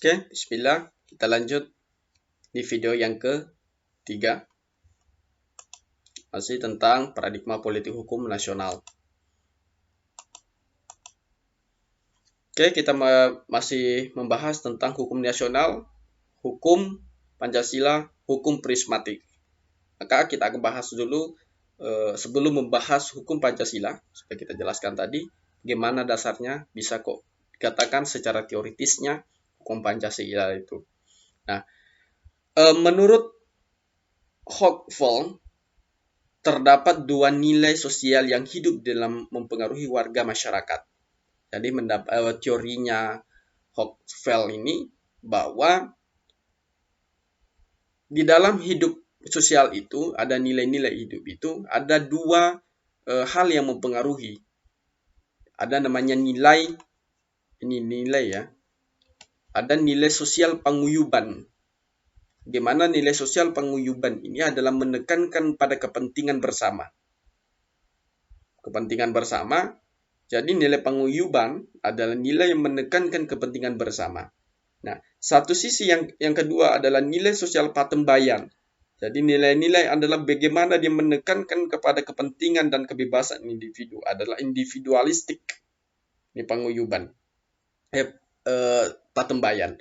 Oke, bismillah. Kita lanjut di video yang ketiga. Masih tentang paradigma politik hukum nasional. Oke, kita masih membahas tentang hukum nasional, hukum Pancasila, hukum prismatik. Maka kita akan bahas dulu sebelum membahas hukum Pancasila, supaya kita jelaskan tadi bagaimana dasarnya bisa kok dikatakan secara teoritisnya hukum Pancasila itu. Nah, menurut Hochfeld, terdapat dua nilai sosial yang hidup dalam mempengaruhi warga masyarakat. Jadi teorinya Hochfeld ini bahwa di dalam hidup sosial itu ada nilai-nilai hidup itu ada dua hal yang mempengaruhi. Ada namanya nilai, ini nilai ya. Ada nilai sosial paguyuban. Di mana nilai sosial paguyuban ini adalah menekankan pada kepentingan bersama. Kepentingan bersama. Jadi nilai paguyuban adalah nilai yang menekankan kepentingan bersama. Nah, satu sisi yang kedua adalah nilai sosial patembayan. Jadi nilai-nilai adalah bagaimana dia menekankan kepada kepentingan dan kebebasan individu, adalah individualistik. Ini paguyuban. Patembayan.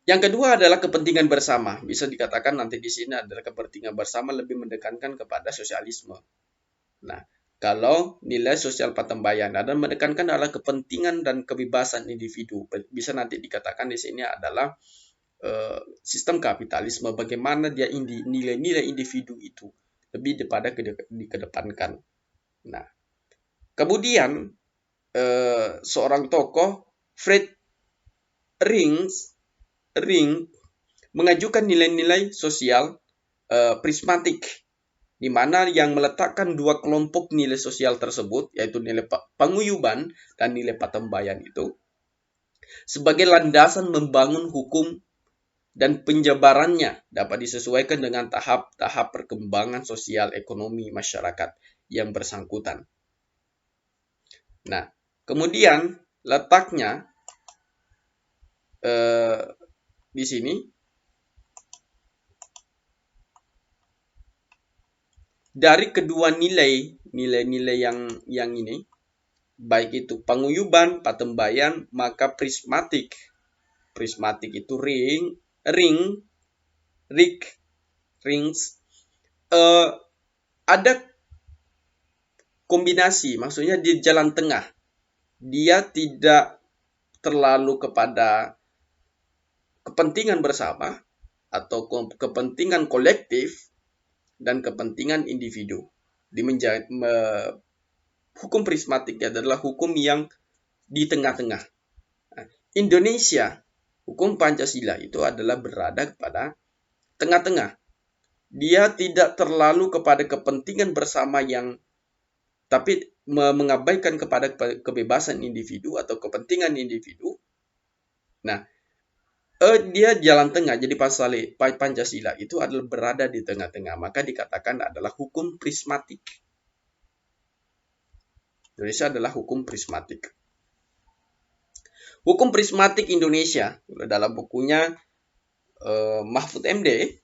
Yang kedua adalah kepentingan bersama. Bisa dikatakan nanti di sini adalah kepentingan bersama lebih menekankan kepada sosialisme. Nah, kalau nilai sosial patembayan dan menekankan adalah kepentingan dan kebebasan individu. Bisa nanti dikatakan di sini adalah sistem kapitalisme. Bagaimana dia nilai-nilai individu itu lebih daripada dikedepankan. Nah, kemudian seorang tokoh Friedrich mengajukan nilai-nilai sosial prismatik, di mana yang meletakkan dua kelompok nilai sosial tersebut, yaitu nilai paguyuban dan nilai patembayan itu, sebagai landasan membangun hukum dan penjabarannya dapat disesuaikan dengan tahap-tahap perkembangan sosial ekonomi masyarakat yang bersangkutan. Nah, kemudian letaknya di sini dari kedua nilai-nilai yang ini, baik itu paguyuban, patembayan, maka prismatik itu rings ada kombinasi, maksudnya di jalan tengah. Dia tidak terlalu kepada kepentingan bersama atau kepentingan kolektif dan kepentingan individu. Hukum prismatik adalah hukum yang di tengah-tengah. Indonesia, hukum Pancasila itu adalah berada pada tengah-tengah. Dia tidak terlalu kepada kepentingan bersama tapi mengabaikan kepada kebebasan individu atau kepentingan individu. Nah, dia jalan tengah. Jadi Pancasila itu adalah berada di tengah-tengah. Maka dikatakan adalah hukum prismatik. Indonesia adalah hukum prismatik. Hukum prismatik Indonesia dalam bukunya Mahfud MD,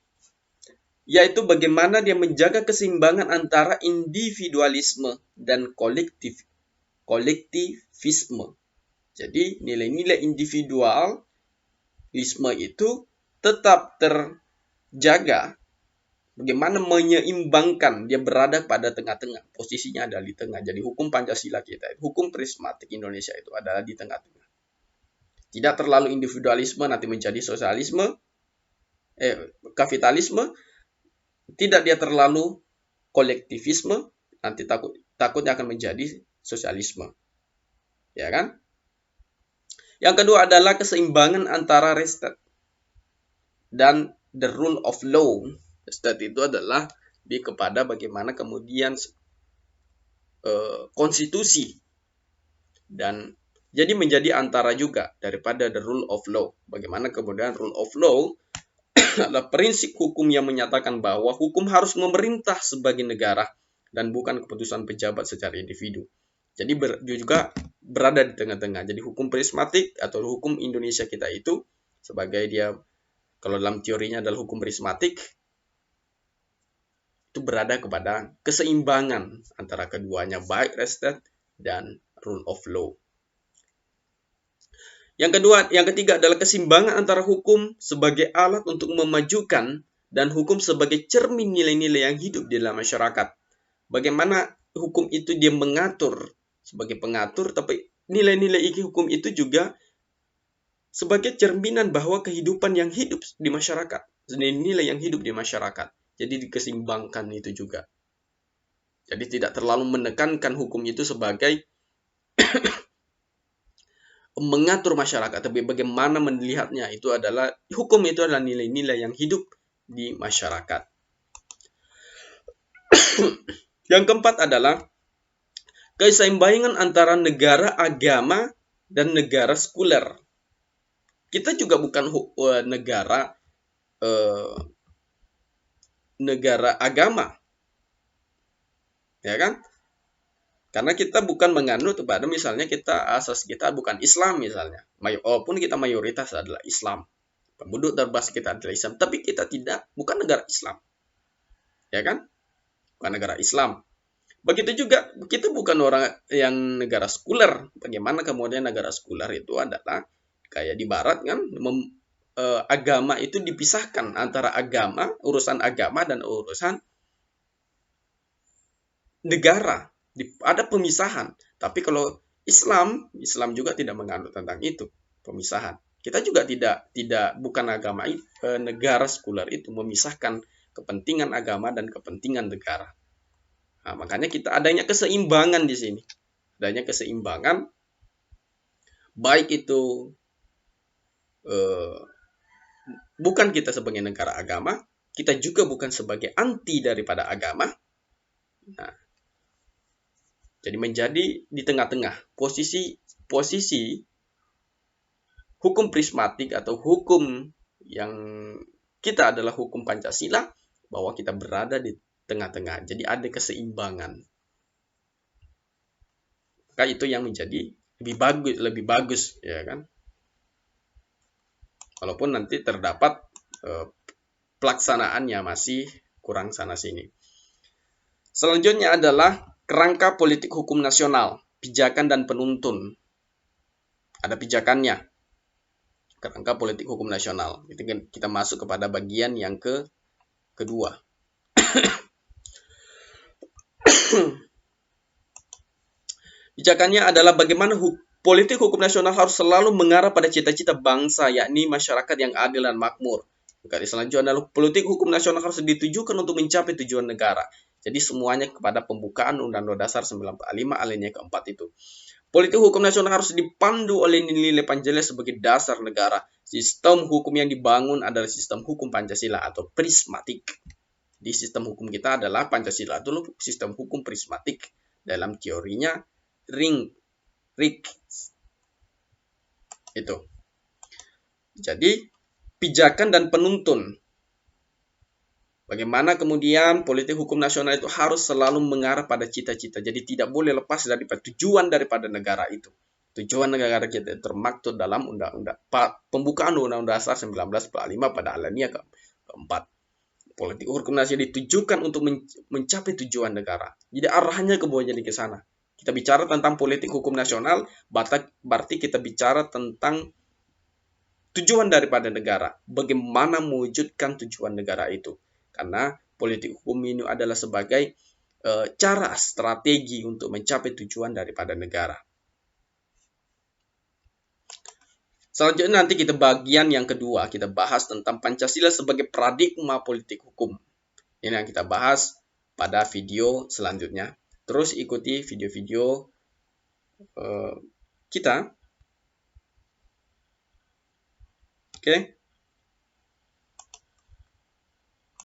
yaitu bagaimana dia menjaga keseimbangan antara individualisme dan kolektivisme. Jadi nilai-nilai individualisme itu tetap terjaga. Bagaimana menyeimbangkan, dia berada pada tengah-tengah. Posisinya ada di tengah. Jadi hukum Pancasila kita, hukum prismatik Indonesia itu adalah di tengah-tengah. Tidak terlalu individualisme nanti menjadi sosialisme, kapitalisme. Tidak dia terlalu kolektivisme, nanti takutnya akan menjadi sosialisme. Ya kan? Yang kedua adalah keseimbangan antara restate dan the rule of law. Restate itu adalah kepada bagaimana kemudian konstitusi dan jadi menjadi antara juga daripada the rule of law. Bagaimana kemudian rule of law adalah prinsip hukum yang menyatakan bahwa hukum harus memerintah sebagai negara dan bukan keputusan pejabat secara individu. Jadi juga berada di tengah-tengah. Jadi hukum prismatik atau hukum Indonesia kita itu sebagai dia, kalau dalam teorinya adalah hukum prismatik, itu berada kepada keseimbangan antara keduanya, baik rested dan rule of law. Yang ketiga adalah keseimbangan antara hukum sebagai alat untuk memajukan dan hukum sebagai cermin nilai-nilai yang hidup di dalam masyarakat. Bagaimana hukum itu dia mengatur sebagai pengatur, tapi nilai-nilai hukum itu juga sebagai cerminan bahwa kehidupan yang hidup di masyarakat, nilai yang hidup di masyarakat. Jadi dikeseimbangkan itu juga. Jadi tidak terlalu menekankan hukum itu sebagai mengatur masyarakat, tapi bagaimana melihatnya itu adalah hukum itu adalah nilai-nilai yang hidup di masyarakat. Yang keempat adalah keseimbangan antara negara agama dan negara sekuler. Kita juga bukan negara agama, ya kan? Karena kita bukan menganut kepada, misalnya asas kita bukan Islam misalnya. Walaupun kita mayoritas adalah Islam. Penduduk terbesar kita adalah Islam. Tapi kita bukan negara Islam. Ya kan? Bukan negara Islam. Begitu juga kita bukan orang yang negara sekuler. Bagaimana kemudian negara sekuler itu adalah kayak di barat kan, agama itu dipisahkan antara urusan agama dan urusan negara. Ada pemisahan. Tapi kalau Islam juga tidak menganut tentang itu, pemisahan. Kita juga bukan negara sekuler itu memisahkan kepentingan agama dan kepentingan negara. Nah, makanya kita adanya keseimbangan di sini. Adanya keseimbangan, baik itu bukan kita sebagai negara agama, kita juga bukan sebagai anti daripada agama. Nah, jadi menjadi di tengah-tengah posisi hukum prismatik atau hukum yang kita adalah hukum Pancasila, bahwa kita berada di tengah-tengah. Jadi ada keseimbangan. Maka itu yang menjadi lebih bagus, ya kan? Walaupun nanti terdapat pelaksanaannya masih kurang sana sini. Selanjutnya adalah kerangka politik hukum nasional, pijakan dan penuntun. Ada pijakannya. Kerangka politik hukum nasional. Itu kita masuk kepada bagian yang kedua. Pijakannya adalah bagaimana politik hukum nasional harus selalu mengarah pada cita-cita bangsa, yakni masyarakat yang adil dan makmur. Selanjutnya adalah politik hukum nasional harus ditujukan untuk mencapai tujuan negara. Jadi semuanya kepada pembukaan Undang-Undang Dasar 1945 alinea keempat itu. Politik hukum nasional harus dipandu oleh nilai-nilai Pancasila sebagai dasar negara. Sistem hukum yang dibangun adalah sistem hukum Pancasila atau prismatik. Di sistem hukum kita adalah Pancasila itu sistem hukum prismatik. Dalam teorinya Rig. Itu. Jadi pijakan dan penuntun. Bagaimana kemudian politik hukum nasional itu harus selalu mengarah pada cita-cita. Jadi tidak boleh lepas dari tujuan daripada negara itu. Tujuan negara kita termaktub dalam pembukaan Undang-Undang Dasar 1945 pada alinea keempat. Politik hukum nasional ditujukan untuk mencapai tujuan negara. Jadi arahnya kemudian ke sana. Kita bicara tentang politik hukum nasional, berarti kita bicara tentang tujuan daripada negara. Bagaimana mewujudkan tujuan negara itu. Karena politik hukum ini adalah sebagai cara strategi untuk mencapai tujuan daripada negara. Selanjutnya nanti kita bagian yang kedua, kita bahas tentang Pancasila sebagai paradigma politik hukum. Ini yang kita bahas pada video selanjutnya. Terus ikuti video-video kita. Oke.